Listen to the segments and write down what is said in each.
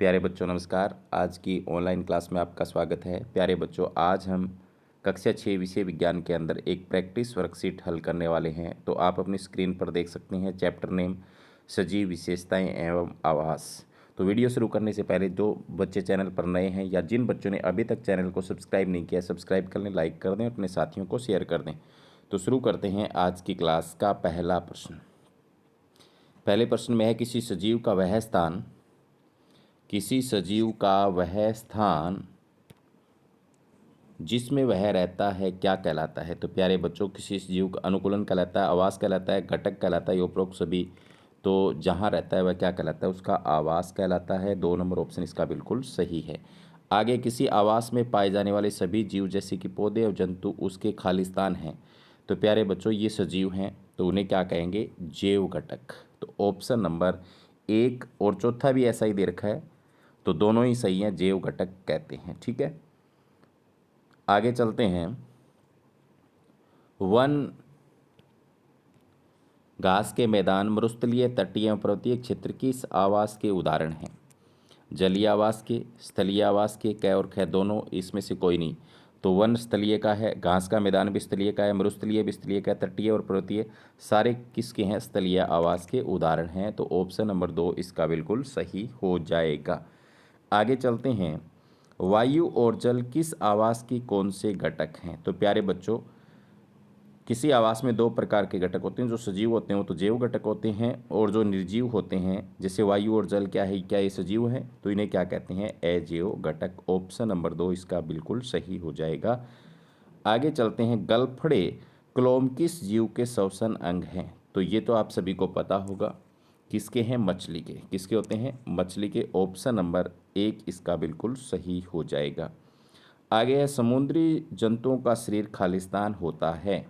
प्यारे बच्चों नमस्कार। आज की ऑनलाइन क्लास में आपका स्वागत है। प्यारे बच्चों, आज हम कक्षा 6 विषय विज्ञान के अंदर एक प्रैक्टिस वर्कशीट हल करने वाले हैं। तो आप अपनी स्क्रीन पर देख सकते हैं चैप्टर नेम सजीव विशेषताएं एवं आवास। तो वीडियो शुरू करने से पहले जो बच्चे चैनल पर नए हैं या जिन बच्चों ने अभी तक चैनल को सब्सक्राइब नहीं किया, सब्सक्राइब कर लें, लाइक कर दें, अपने साथियों को शेयर कर दें। तो शुरू करते हैं आज की क्लास का पहला प्रश्न। पहले प्रश्न में है किसी सजीव का वह स्थान जिसमें वह रहता है क्या कहलाता है। तो प्यारे बच्चों, किसी सजीव का अनुकूलन कहलाता है, आवास कहलाता है, घटक कहलाता है, ये उपरोक्त सभी। तो जहाँ रहता है वह क्या कहलाता है, उसका आवास कहलाता है। 2 नंबर ऑप्शन इसका बिल्कुल सही है। आगे, किसी आवास में पाए जाने वाले सभी जीव जैसे कि पौधे और जंतु उसके खालिस्तान हैं। तो प्यारे बच्चों, ये सजीव हैं तो उन्हें क्या कहेंगे, जैव घटक। तो ऑप्शन नंबर 1 और चौथा भी ऐसा ही दे रखा है, तो दोनों ही सही हैं, जैव घटक कहते हैं। ठीक है, आगे चलते हैं। वन, घास के मैदान, मरुस्थलीय, तटीय एवं पर्वतीय क्षेत्र की इस आवास के उदाहरण हैं। जलीय आवास के, स्थलीय आवास के, क और ख दोनों इसमें से कोई नहीं। तो वन स्थलीय का है, घास का मैदान भी स्थलीय का है, मरुस्थलीय भी स्थलीय का है, तटीय और पर्वतीय सारे किसके हैं, स्थलीय आवास के उदाहरण हैं। तो ऑप्शन नंबर 2 इसका बिल्कुल सही हो जाएगा। आगे चलते हैं। वायु और जल किस आवास की कौन से घटक हैं। तो प्यारे बच्चों, किसी आवास में 2 प्रकार के घटक होते हैं। जो सजीव होते हैं वो तो जैव घटक होते हैं, और जो निर्जीव होते हैं जैसे वायु और जल, क्या है, क्या ये सजीव हैं, तो इन्हें क्या कहते हैं, अजैव घटक। ऑप्शन नंबर 2 इसका बिल्कुल सही हो जाएगा। आगे चलते हैं। गलफड़े क्लोम किस जीव के श्वसन अंग हैं। तो ये तो आप सभी को पता होगा, किसके हैं, मछली के। किसके होते हैं, मछली के। ऑप्शन नंबर 1 इसका बिल्कुल सही हो जाएगा। आगे है, समुद्री जंतुओं का शरीर खालिस्तान होता है।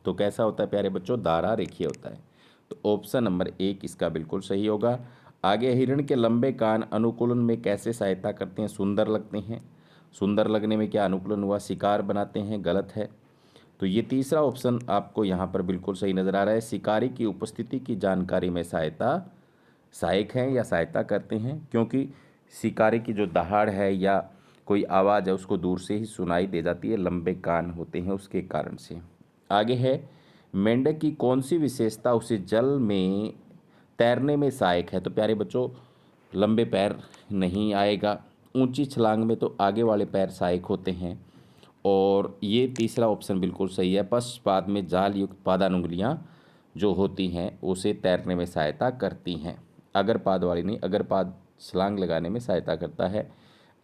तो कैसा होता है प्यारे बच्चों, धारा रेखीय होता है। तो ऑप्शन नंबर 1 इसका बिल्कुल सही होगा। आगे, हिरण के लंबे कान अनुकूलन में कैसे सहायता करते हैं, सुंदर लगते हैं। सुंदर लगने में क्या अनुकूलन हुआ, शिकार बनाते हैं, गलत है। तो ये तीसरा ऑप्शन आपको यहाँ पर बिल्कुल सही नजर आ रहा है। शिकारी की उपस्थिति की जानकारी में सहायक हैं या सहायता करते हैं, क्योंकि शिकारी की जो दहाड़ है या कोई आवाज़ है उसको दूर से ही सुनाई दे जाती है, लंबे कान होते हैं उसके कारण से। आगे है, मेंढक की कौन सी विशेषता उसे जल में तैरने में सहायक है। तो प्यारे बच्चों, लंबे पैर नहीं आएगा, ऊंची छलांग में तो आगे वाले पैर सहायक होते हैं, और ये तीसरा ऑप्शन बिल्कुल सही है। पश्चपाद में जाल युक्त पादानुंगलियां जो होती हैं उसे तैरने में सहायता करती हैं, अगर पाद वाली नहीं, अगर पाद छलांग लगाने में सहायता करता है।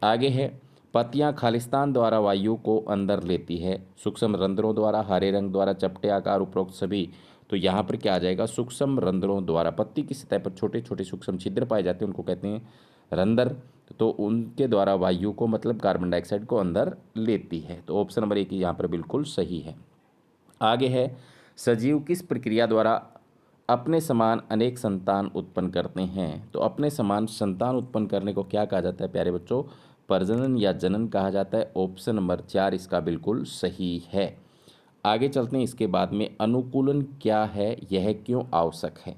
आगे है, पत्तियां खालिस्तान द्वारा वायु को अंदर लेती है, सूक्ष्म रंध्रों द्वारा, हरे रंग द्वारा, चपटे आकार, उपरोक्त सभी। तो यहाँ पर क्या आ जाएगा, सूक्ष्म रंध्रों द्वारा। पत्ती की सतह पर छोटे छोटे सूक्ष्म छिद्र पाए जाते हैं, उनको कहते हैं रंध्र। तो उनके द्वारा वायु को, मतलब कार्बन डाइऑक्साइड को अंदर लेती है। तो ऑप्शन नंबर 1 यहाँ पर बिल्कुल सही है। आगे है, सजीव किस प्रक्रिया द्वारा अपने समान अनेक संतान उत्पन्न करते हैं। तो अपने समान संतान उत्पन्न करने को क्या कहा जाता है प्यारे बच्चों, प्रजनन या जनन कहा जाता है। ऑप्शन नंबर 4 इसका बिल्कुल सही है। आगे चलते हैं। इसके बाद में, अनुकूलन क्या है, यह क्यों आवश्यक है।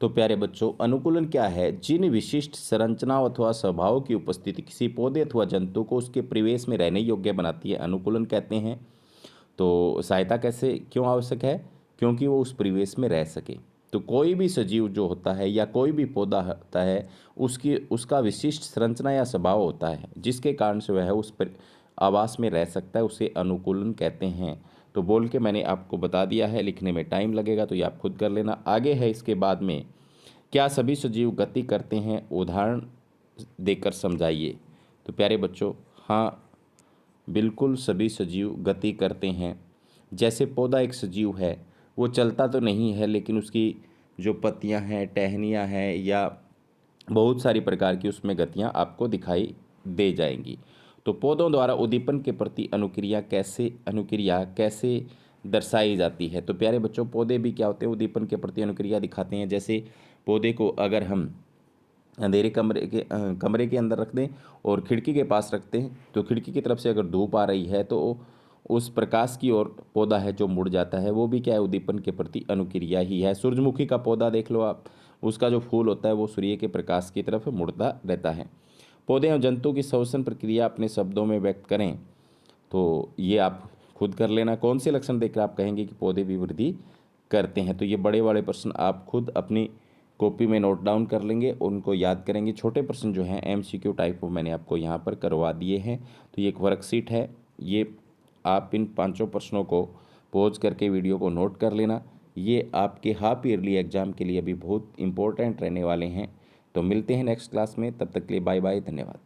तो प्यारे बच्चों, अनुकूलन क्या है, जिन विशिष्ट संरचना अथवा स्वभाव की उपस्थिति किसी पौधे अथवा जंतु को उसके परिवेश में रहने योग्य बनाती है, अनुकूलन कहते हैं। तो सहायता कैसे क्यों आवश्यक है, क्योंकि वो उस परिवेश में रह सके। तो कोई भी सजीव जो होता है या कोई भी पौधा होता है, उसका विशिष्ट संरचना या स्वभाव होता है जिसके कारण से वह उस पर आवास में रह सकता है, उसे अनुकूलन कहते हैं। तो बोल के मैंने आपको बता दिया है, लिखने में टाइम लगेगा तो ये आप खुद कर लेना। आगे है, इसके बाद में, क्या सभी सजीव गति करते हैं, उदाहरण देकर समझाइए। तो प्यारे बच्चों, हाँ, बिल्कुल सभी सजीव गति करते हैं। जैसे पौधा एक सजीव है, वो चलता तो नहीं है, लेकिन उसकी जो पत्तियां हैं, टहनियाँ हैं, या बहुत सारी प्रकार की उसमें गतियां आपको दिखाई दे जाएंगी। तो पौधों द्वारा उद्दीपन के प्रति अनुक्रिया कैसे दर्शाई जाती है। तो प्यारे बच्चों, पौधे भी क्या होते हैं, उद्दीपन के प्रति अनुक्रिया दिखाते हैं। जैसे पौधे को अगर हम अंधेरे कमरे के अंदर रख दें और खिड़की के पास रखते हैं, तो खिड़की की तरफ से अगर धूप आ रही है तो उस प्रकाश की ओर पौधा है जो मुड़ जाता है, वो भी क्या है, उद्दीपन के प्रति अनुक्रिया ही है। सूरजमुखी का पौधा देख लो आप, उसका जो फूल होता है वो सूर्य के प्रकाश की तरफ मुड़ता रहता है। पौधे और जंतु की श्वसन प्रक्रिया अपने शब्दों में व्यक्त करें, तो ये आप खुद कर लेना। कौन से लक्षण देखकर आप कहेंगे कि पौधे भी वृद्धि करते हैं, तो ये बड़े वाले प्रश्न आप खुद अपनी कॉपी में नोट डाउन कर लेंगे, उनको याद करेंगे। छोटे प्रश्न जो हैं MCQ टाइप वो मैंने आपको यहाँ पर करवा दिए हैं। तो ये एक वर्कशीट है, ये आप इन 5 प्रश्नों को पॉज करके वीडियो को नोट कर लेना। ये आपके हाफ ईयरली एग्जाम के लिए भी बहुत इंपॉर्टेंट रहने वाले हैं। तो मिलते हैं नेक्स्ट क्लास में, तब तक के लिए बाय बाय, धन्यवाद।